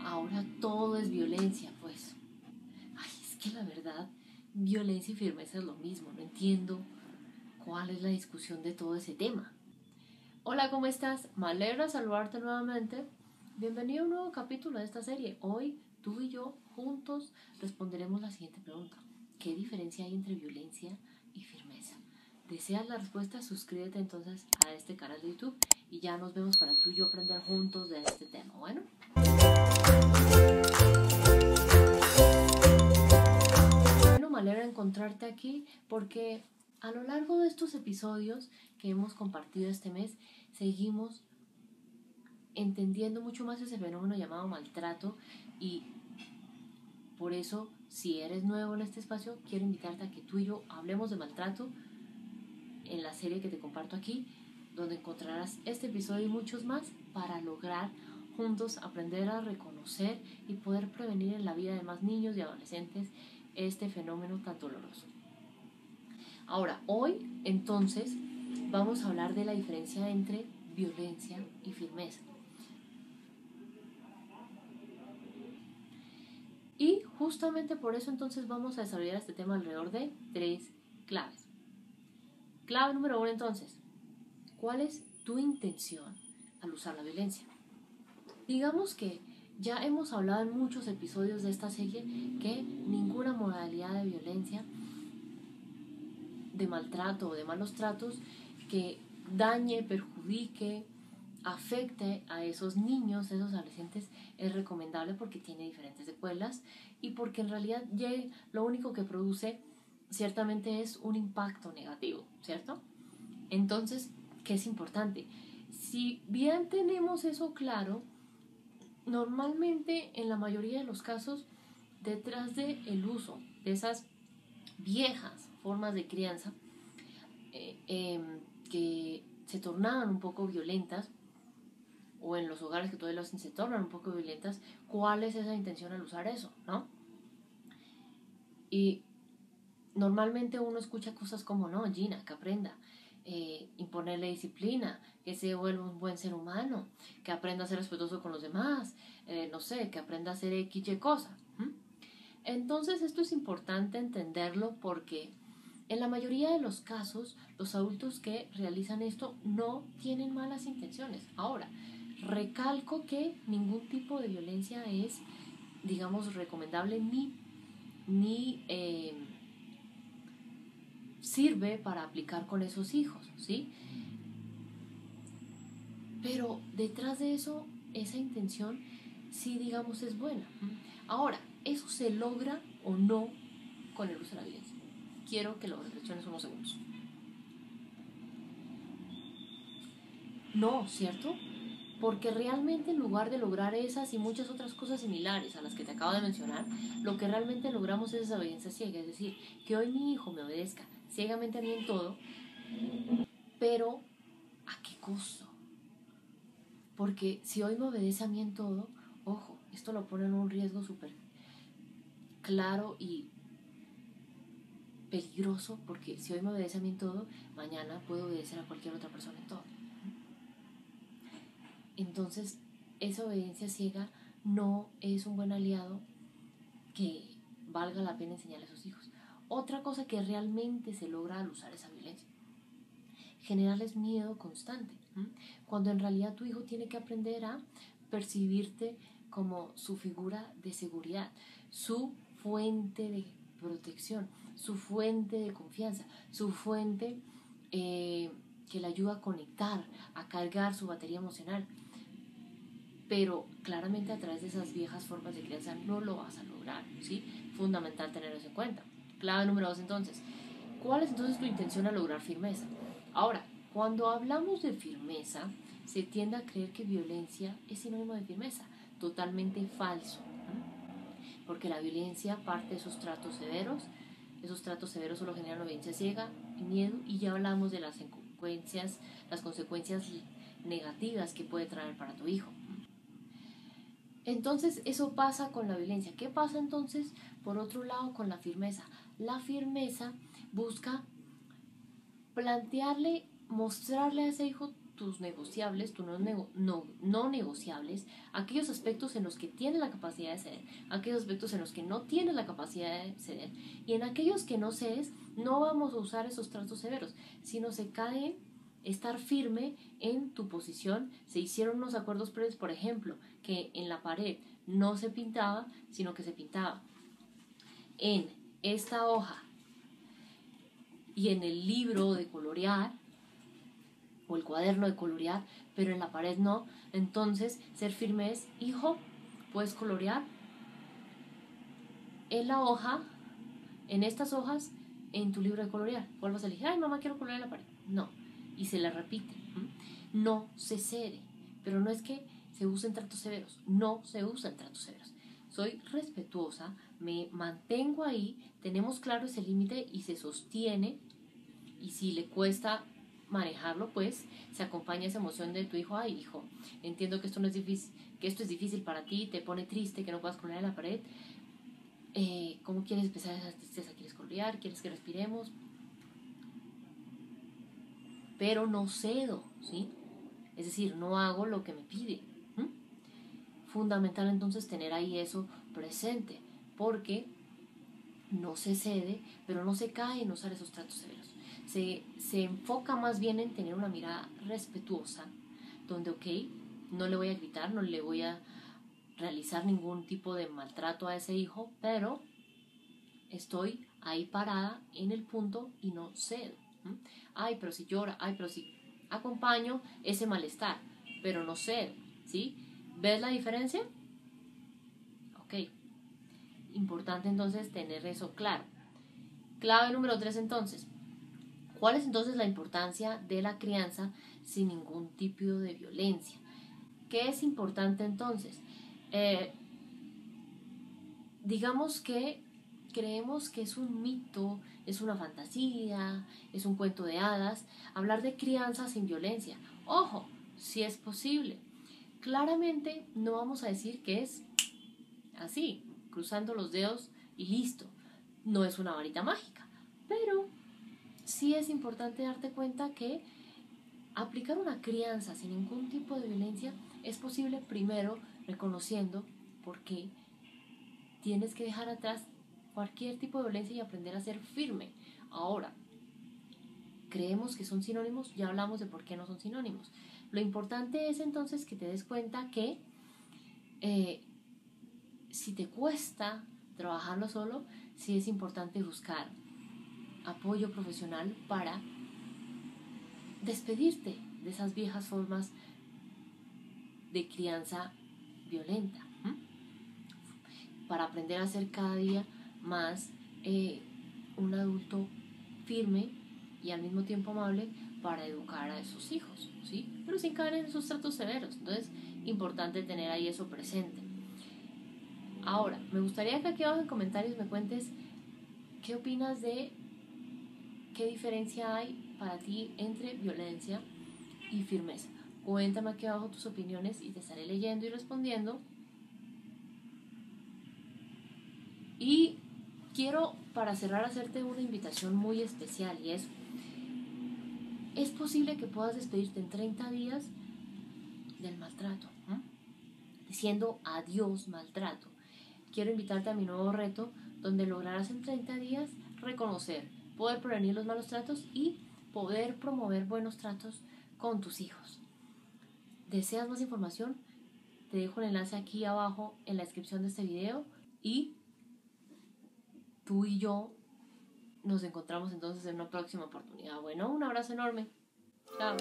ahora todo es violencia, pues. Ay, es que la verdad, violencia y firmeza es lo mismo. No entiendo cuál es la discusión de todo ese tema. Hola, ¿cómo estás? Me alegra saludarte nuevamente. Bienvenido a un nuevo capítulo de esta serie. Hoy tú y yo juntos responderemos la siguiente pregunta. ¿Qué diferencia hay entre violencia y firmeza? ¿Deseas la respuesta? Suscríbete entonces a este canal de YouTube y ya nos vemos para tú y yo aprender juntos de este tema. Bueno, me alegra encontrarte aquí porque a lo largo de estos episodios que hemos compartido este mes, seguimos entendiendo mucho más ese fenómeno llamado maltrato, y por eso, si eres nuevo en este espacio, quiero invitarte a que tú y yo hablemos de maltrato en la serie que te comparto aquí, donde encontrarás este episodio y muchos más para lograr juntos aprender a reconocer y poder prevenir en la vida de más niños y adolescentes este fenómeno tan doloroso. Ahora, hoy entonces vamos a hablar de la diferencia entre violencia y firmeza. Y justamente por eso entonces vamos a desarrollar este tema alrededor de 3 claves. Clave número 1 entonces, ¿cuál es tu intención al usar la violencia? Digamos que ya hemos hablado en muchos episodios de esta serie que ninguna modalidad de violencia, de maltrato o de malos tratos que dañe, perjudique, afecte a esos niños, esos adolescentes, es recomendable porque tiene diferentes secuelas y porque en realidad lo único que produce ciertamente es un impacto negativo, ¿cierto? Entonces, ¿qué es importante? Si bien tenemos eso claro, normalmente en la mayoría de los casos, detrás del uso de esas viejas formas de crianza que se tornaban un poco violentas, o en los hogares que todavía se tornan un poco violentas, ¿cuál es esa intención al usar eso, no? Y normalmente uno escucha cosas como, no, Gina, que aprenda, imponerle disciplina, que se vuelva un buen ser humano, que aprenda a ser respetuoso con los demás, no sé, que aprenda a hacer X, Y cosa. Entonces esto es importante entenderlo porque en la mayoría de los casos los adultos que realizan esto no tienen malas intenciones. Ahora, recalco que ningún tipo de violencia es, digamos, recomendable ni sirve para aplicar con esos hijos, ¿sí? Pero detrás de eso, esa intención sí, digamos, es buena. Ahora, ¿eso se logra o no con el uso de la violencia? Quiero que lo reflexiones unos segundos. No, ¿cierto? Porque realmente en lugar de lograr esas y muchas otras cosas similares a las que te acabo de mencionar, lo que realmente logramos es esa obediencia ciega, es decir, que hoy mi hijo me obedezca ciegamente a mí en todo, pero ¿a qué costo? Porque si hoy me obedece a mí en todo, ojo, esto lo pone en un riesgo súper claro y peligroso, porque si hoy me obedece a mí en todo, mañana puedo obedecer a cualquier otra persona en todo. Entonces, esa obediencia ciega no es un buen aliado que valga la pena enseñarle a sus hijos. Otra cosa que realmente se logra al usar esa violencia, generarles miedo constante, cuando en realidad tu hijo tiene que aprender a percibirte como su figura de seguridad, su fuente de protección, su fuente de confianza, su fuente que le ayuda a conectar, a cargar su batería emocional. Pero claramente a través de esas viejas formas de crianza no lo vas a lograr, ¿sí? Fundamental tener eso en cuenta. Clave número 2 entonces. ¿Cuál es entonces tu intención al lograr firmeza? Ahora, cuando hablamos de firmeza, se tiende a creer que violencia es sinónimo de firmeza. Totalmente falso. Porque la violencia parte de esos tratos severos. Esos tratos severos solo generan obediencia ciega, miedo, y ya hablamos de las consecuencias negativas que puede traer para tu hijo. Entonces eso pasa con la violencia. ¿Qué pasa entonces por otro lado con la firmeza? La firmeza busca plantearle, mostrarle a ese hijo tus negociables, tus no negociables, aquellos aspectos en los que tienes la capacidad de ceder, aquellos aspectos en los que no tienes la capacidad de ceder, y en aquellos que no cedes, no vamos a usar esos tratos severos, sino se cae en estar firme en tu posición. Se hicieron unos acuerdos previos, por ejemplo, que en la pared no se pintaba, sino que se pintaba en esta hoja y en el libro de colorear o el cuaderno de colorear, pero en la pared no. Entonces ser firme es: hijo, puedes colorear en la hoja, en estas hojas, en tu libro de colorear. Vuelvas a elegir: ay, mamá, quiero colorear en la pared. No, y se le repite. No se cede, pero no es que se usen tratos severos, no se usan tratos severos. Soy respetuosa, me mantengo ahí, tenemos claro ese límite y se sostiene, y si le cuesta manejarlo, pues se acompaña esa emoción de tu hijo: ay, hijo, entiendo que esto no es difícil, que esto es difícil para ti, te pone triste que no puedas colorear en la pared. ¿Cómo quieres empezar esa tristeza? ¿Quieres colorear? ¿Quieres que respiremos? Pero no cedo, ¿sí? Es decir, no hago lo que me pide. Fundamental entonces tener ahí eso presente, porque no se cede, pero no se cae en usar esos tratos severos. Se enfoca más bien en tener una mirada respetuosa, donde, ok, no le voy a gritar, no le voy a realizar ningún tipo de maltrato a ese hijo, pero estoy ahí parada en el punto y no cedo. Ay, pero si llora, ay, pero si acompaño ese malestar, pero no cedo, ¿sí? ¿Ves la diferencia? Ok. Importante entonces tener eso claro. Clave número 3 entonces. ¿Cuál es entonces la importancia de la crianza sin ningún tipo de violencia? ¿Qué es importante entonces? Digamos que creemos que es un mito, es una fantasía, es un cuento de hadas, hablar de crianza sin violencia. Ojo, si es posible. Claramente no vamos a decir que es así, cruzando los dedos y listo. No es una varita mágica, pero sí es importante darte cuenta que aplicar una crianza sin ningún tipo de violencia es posible, primero reconociendo por qué tienes que dejar atrás cualquier tipo de violencia y aprender a ser firme. Ahora, creemos que son sinónimos, ya hablamos de por qué no son sinónimos. Lo importante es entonces que te des cuenta que si te cuesta trabajarlo solo, sí es importante buscar apoyo profesional para despedirte de esas viejas formas de crianza violenta, para aprender a ser cada día más un adulto firme y al mismo tiempo amable para educar a esos hijos, ¿sí? Pero sin caer en esos tratos severos. Entonces, importante tener ahí eso presente. Ahora, me gustaría que aquí abajo en comentarios me cuentes qué opinas de qué diferencia hay para ti entre violencia y firmeza. Cuéntame aquí abajo tus opiniones y te estaré leyendo y respondiendo. Y quiero, para cerrar, hacerte una invitación muy especial, y es posible que puedas despedirte en 30 días del maltrato, diciendo adiós maltrato. Quiero invitarte a mi nuevo reto, donde lograrás en 30 días reconocer, poder prevenir los malos tratos y poder promover buenos tratos con tus hijos. ¿Deseas más información? Te dejo el enlace aquí abajo en la descripción de este video, y tú y yo nos encontramos entonces en una próxima oportunidad. Bueno, un abrazo enorme. Chao.